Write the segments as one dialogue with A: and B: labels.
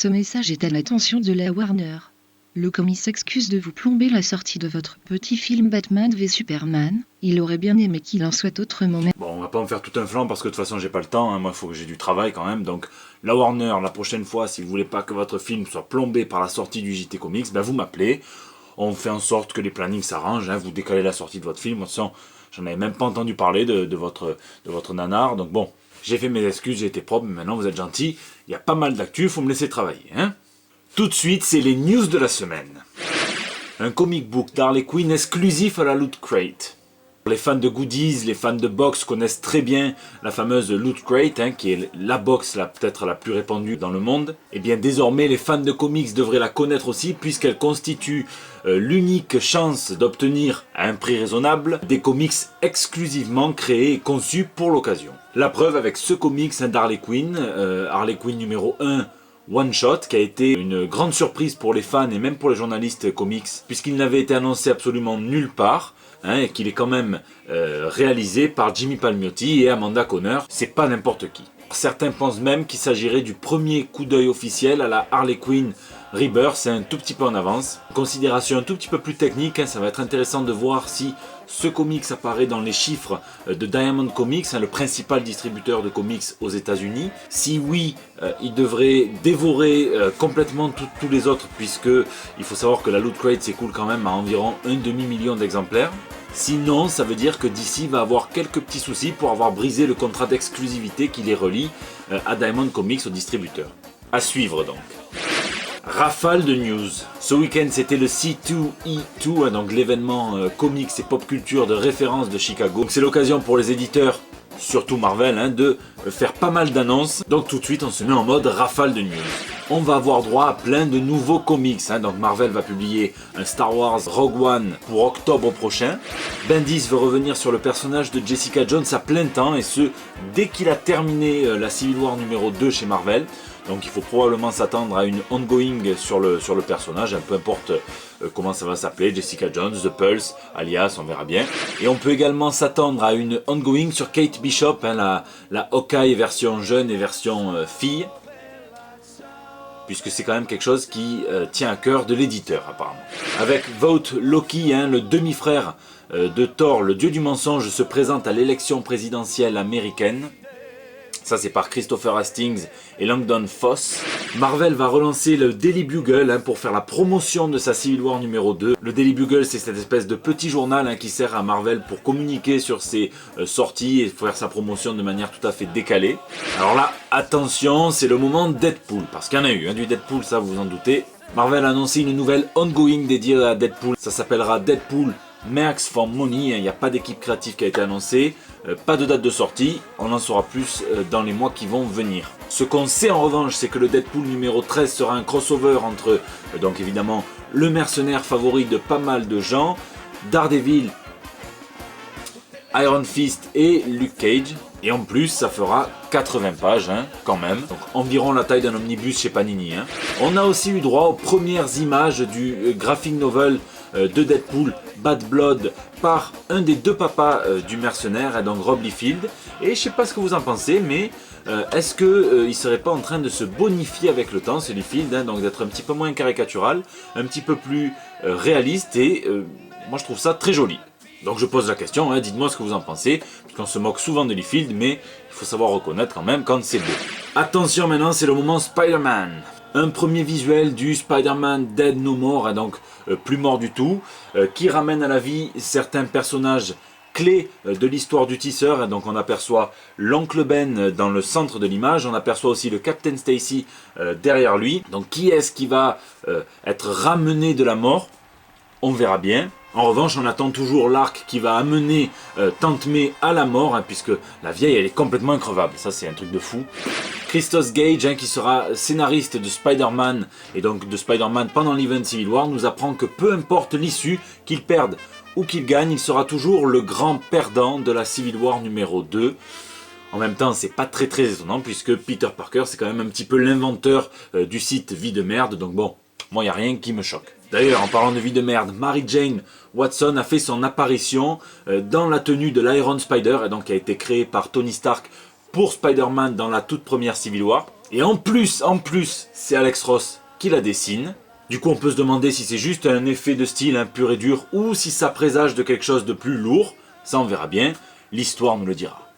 A: Ce message est à l'attention de la Warner. Le comics s'excuse de vous plomber la sortie de votre petit film Batman v Superman. Il aurait bien aimé qu'il en soit autrement.
B: Bon, on va pas me faire tout un flanc parce que de toute façon j'ai pas le temps, hein. Moi il faut que j'ai du travail quand même, donc la Warner, la prochaine fois, si vous voulez pas que votre film soit plombé par la sortie du JT Comics, ben vous m'appelez, on fait en sorte que les plannings s'arrangent, hein. Vous décalez la sortie de votre film, de toute façon j'en avais même pas entendu parler de votre nanar, donc bon, j'ai fait mes excuses, j'ai été propre, mais maintenant vous êtes gentil, il y a pas mal d'actu, faut me laisser travailler, hein. Tout de suite, c'est les news de la semaine. Un comic book d'Harley Quinn exclusif à la Loot Crate. Les fans de goodies, les fans de box connaissent très bien la fameuse Loot Crate, hein, qui est la box peut-être la plus répandue dans le monde. Et bien désormais, les fans de comics devraient la connaître aussi, puisqu'elle constitue l'unique chance d'obtenir à un prix raisonnable des comics exclusivement créés et conçus pour l'occasion. La preuve avec ce comics d'Harley Quinn, Harley Quinn numéro 1, One Shot, qui a été une grande surprise pour les fans et même pour les journalistes comics, puisqu'il n'avait été annoncé absolument nulle part, hein, et qu'il est quand même réalisé par Jimmy Palmiotti et Amanda Conner. C'est pas n'importe qui. Certains pensent même qu'il s'agirait du premier coup d'œil officiel à la Harley Quinn Rebirth, c'est un tout petit peu en avance. Considération un tout petit peu plus technique, hein, ça va être intéressant de voir si ce comics apparaît dans les chiffres de Diamond Comics, hein, le principal distributeur de comics aux États-Unis. Si oui, il devrait dévorer complètement tous les autres, puisque il faut savoir que la Loot Crate s'écoule quand même à environ 1,5 million d'exemplaires. Sinon, ça veut dire que DC va avoir quelques petits soucis pour avoir brisé le contrat d'exclusivité qui les relie à Diamond Comics, au distributeur. À suivre donc. Rafale de news. Ce week-end c'était le C2E2, hein, donc l'événement comics et pop culture de référence de Chicago. C'est l'occasion pour les éditeurs, surtout Marvel, hein, de faire pas mal d'annonces. Donc tout de suite on se met en mode rafale de news. On va avoir droit à plein de nouveaux comics, hein. Donc Marvel va publier un Star Wars Rogue One pour octobre prochain. Bendis veut revenir sur le personnage de Jessica Jones à plein temps, et ce dès qu'il a terminé la Civil War numéro 2 chez Marvel. Donc il faut probablement s'attendre à une ongoing sur le personnage, peu importe comment ça va s'appeler, Jessica Jones, The Pulse, alias, on verra bien. Et on peut également s'attendre à une ongoing sur Kate Bishop, hein, la Hawkeye version jeune et version fille, puisque c'est quand même quelque chose qui tient à cœur de l'éditeur apparemment. Avec Vought Loki, hein, le demi-frère de Thor, le dieu du mensonge, se présente à l'élection présidentielle américaine. Ça c'est par Christopher Hastings et Langdon Foss. Marvel va relancer le Daily Bugle, hein, pour faire la promotion de sa Civil War numéro 2. Le Daily Bugle, c'est cette espèce de petit journal, hein, qui sert à Marvel pour communiquer sur ses sorties et faire sa promotion de manière tout à fait décalée. Alors là, attention, c'est le moment Deadpool, parce qu'il y en a eu, hein, du Deadpool, ça vous vous en doutez. Marvel a annoncé une nouvelle ongoing dédiée à Deadpool. Ça s'appellera Deadpool Mercs for Money, il n'y a pas d'équipe créative qui a été annoncée, pas de date de sortie, on en saura plus dans les mois qui vont venir. Ce qu'on sait en revanche, c'est que le Deadpool numéro 13 sera un crossover entre, donc évidemment, le mercenaire favori de pas mal de gens, Daredevil, Iron Fist et Luke Cage. Et en plus, ça fera 80 pages, hein, quand même. Donc environ la taille d'un omnibus chez Panini, hein. On a aussi eu droit aux premières images du graphic novel de Deadpool, Bad Blood, par un des deux papas du mercenaire, hein, donc Rob Liefeld. Et je sais pas ce que vous en pensez, mais est-ce qu'il serait pas en train de se bonifier avec le temps, ce Liefeld, hein, donc d'être un petit peu moins caricatural, un petit peu plus réaliste, et moi je trouve ça très joli. Donc je pose la question, hein, dites-moi ce que vous en pensez, puisqu'on se moque souvent de Liefeld, mais il faut savoir reconnaître quand même quand c'est beau. Attention maintenant, c'est le moment Spider-Man. Un premier visuel du Spider-Man Dead No More, hein, donc plus mort du tout, qui ramène à la vie certains personnages clés de l'histoire du tisseur, hein. Donc on aperçoit l'oncle Ben dans le centre de l'image, on aperçoit aussi le Captain Stacy derrière lui. Donc qui est-ce qui va être ramené de la mort? On verra bien. En revanche, on attend toujours l'arc qui va amener Tante May à la mort, hein, puisque la vieille elle est complètement increvable, ça c'est un truc de fou. Christos Gage, hein, qui sera scénariste de Spider-Man, et donc de Spider-Man pendant l'event Civil War, nous apprend que peu importe l'issue, qu'il perde ou qu'il gagne, il sera toujours le grand perdant de la Civil War numéro 2. En même temps, c'est pas très étonnant, puisque Peter Parker c'est quand même un petit peu l'inventeur du site Vie de merde, donc bon, moi il n'y a rien qui me choque. D'ailleurs, en parlant de vie de merde, Mary Jane Watson a fait son apparition dans la tenue de l'Iron Spider, et donc qui a été créée par Tony Stark pour Spider-Man dans la toute première Civil War. Et en plus, c'est Alex Ross qui la dessine. Du coup, on peut se demander si c'est juste un effet de style pur et dur ou si ça présage de quelque chose de plus lourd. Ça, on verra bien. L'histoire nous le dira.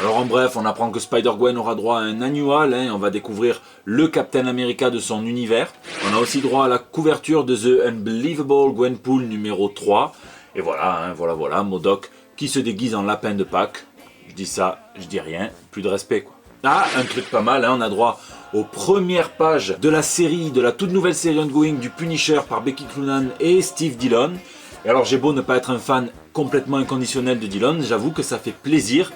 B: Alors en bref, on apprend que Spider-Gwen aura droit à un annual, on va découvrir le Captain America de son univers. On a aussi droit à la couverture de The Unbelievable Gwenpool numéro 3. Et voilà, voilà, MODOK qui se déguise en lapin de Pâques. Je dis ça, je dis rien, plus de respect quoi. Ah, un truc pas mal, on a droit aux premières pages de la série, de la toute nouvelle série ongoing du Punisher par Becky Cloonan et Steve Dillon. Et alors j'ai beau ne pas être un fan complètement inconditionnel de Dillon, j'avoue que ça fait plaisir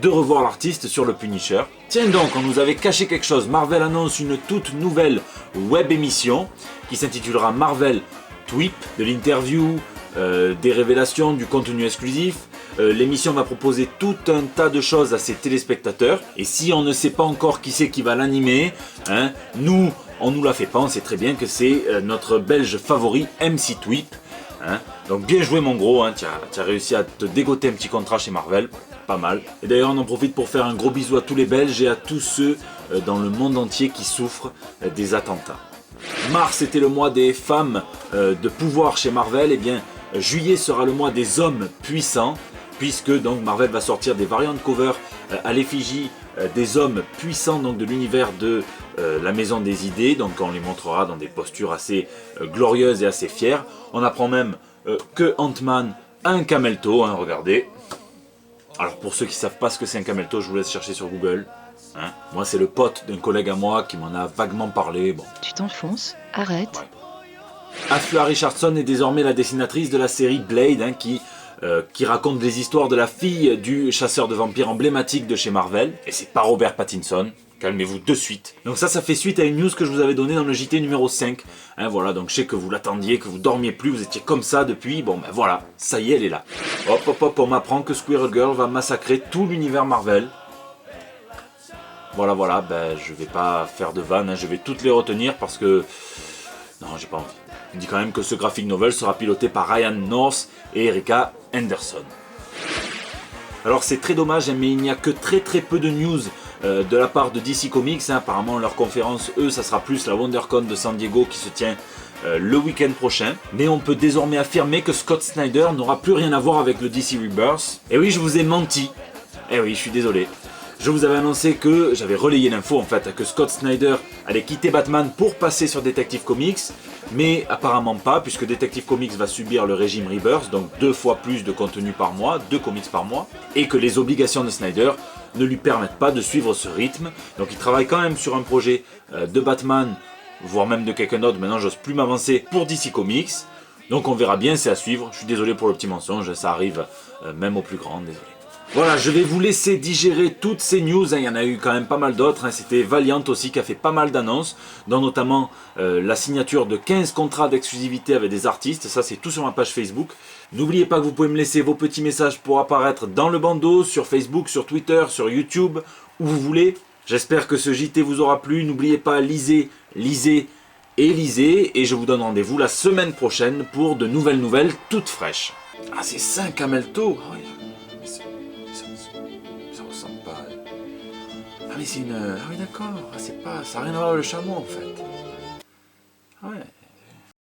B: de revoir l'artiste sur le Punisher. Tiens donc, on nous avait caché quelque chose. Marvel annonce une toute nouvelle web émission qui s'intitulera Marvel Tweep, de l'interview, des révélations, du contenu exclusif. L'émission va proposer tout un tas de choses à ses téléspectateurs. Et si on ne sait pas encore qui c'est qui va l'animer, nous, on nous l'a fait pas, on sait très bien que c'est notre belge favori, MC Tweep. Donc bien joué mon gros, tu as réussi à te dégoter un petit contrat chez Marvel. Pas mal. Et d'ailleurs on en profite pour faire un gros bisou à tous les Belges et à tous ceux dans le monde entier qui souffrent des attentats. Mars était le mois des femmes de pouvoir chez Marvel, et bien juillet sera le mois des hommes puissants, puisque donc Marvel va sortir des variantes cover à l'effigie des hommes puissants donc de l'univers de la Maison des Idées, donc on les montrera dans des postures assez glorieuses et assez fières. On apprend même que Ant-Man a un camelto, regardez. Alors pour ceux qui ne savent pas ce que c'est un camelto, je vous laisse chercher sur Google. Moi c'est le pote d'un collègue à moi qui m'en a vaguement parlé. Bon.
A: Tu t'enfonces, arrête.
B: Ouais. Afua Richardson est désormais la dessinatrice de la série Blade, qui raconte les histoires de la fille du chasseur de vampires emblématique de chez Marvel. Et c'est pas Robert Pattinson. Calmez-vous de suite. Donc ça fait suite à une news que je vous avais donnée dans le JT numéro 5. Voilà, donc je sais que vous l'attendiez, que vous dormiez plus, vous étiez comme ça depuis. Bon ben voilà, ça y est, elle est là. Hop, on m'apprend que Squirrel Girl va massacrer tout l'univers Marvel. Voilà, ben je vais pas faire de vannes, je vais toutes les retenir parce que... Non, j'ai pas envie. Il dit quand même que ce graphic novel sera piloté par Ryan North et Erika Henderson. Alors c'est très dommage, mais il n'y a que très peu de news de la part de DC Comics. Apparemment leur conférence, ça sera plus la WonderCon de San Diego qui se tient le week-end prochain. Mais on peut désormais affirmer que Scott Snyder n'aura plus rien à voir avec le DC Rebirth. Et oui, je vous ai menti. Eh oui, je suis désolé. Je vous avais annoncé que, j'avais relayé l'info en fait, que Scott Snyder allait quitter Batman pour passer sur Detective Comics, mais apparemment pas, puisque Detective Comics va subir le régime Rebirth, donc 2 fois plus de contenu par mois, 2 comics par mois, et que les obligations de Snyder ne lui permettent pas de suivre ce rythme. Donc il travaille quand même sur un projet de Batman, voire même de quelqu'un d'autre, maintenant j'ose plus m'avancer, pour DC Comics. Donc on verra bien, c'est à suivre. Je suis désolé pour le petit mensonge, ça arrive même aux plus grands, désolé. Voilà, je vais vous laisser digérer toutes ces news, il y en a eu quand même pas mal d'autres, c'était Valiant aussi qui a fait pas mal d'annonces, dont notamment la signature de 15 contrats d'exclusivité avec des artistes, ça c'est tout sur ma page Facebook. N'oubliez pas que vous pouvez me laisser vos petits messages pour apparaître dans le bandeau, sur Facebook, sur Twitter, sur YouTube, où vous voulez. J'espère que ce JT vous aura plu, n'oubliez pas, lisez, et je vous donne rendez-vous la semaine prochaine pour de nouvelles toutes fraîches. Ah c'est 5 camelto. Ah mais c'est une... Ah oui d'accord, ça n'a rien à voir avec le chameau en fait.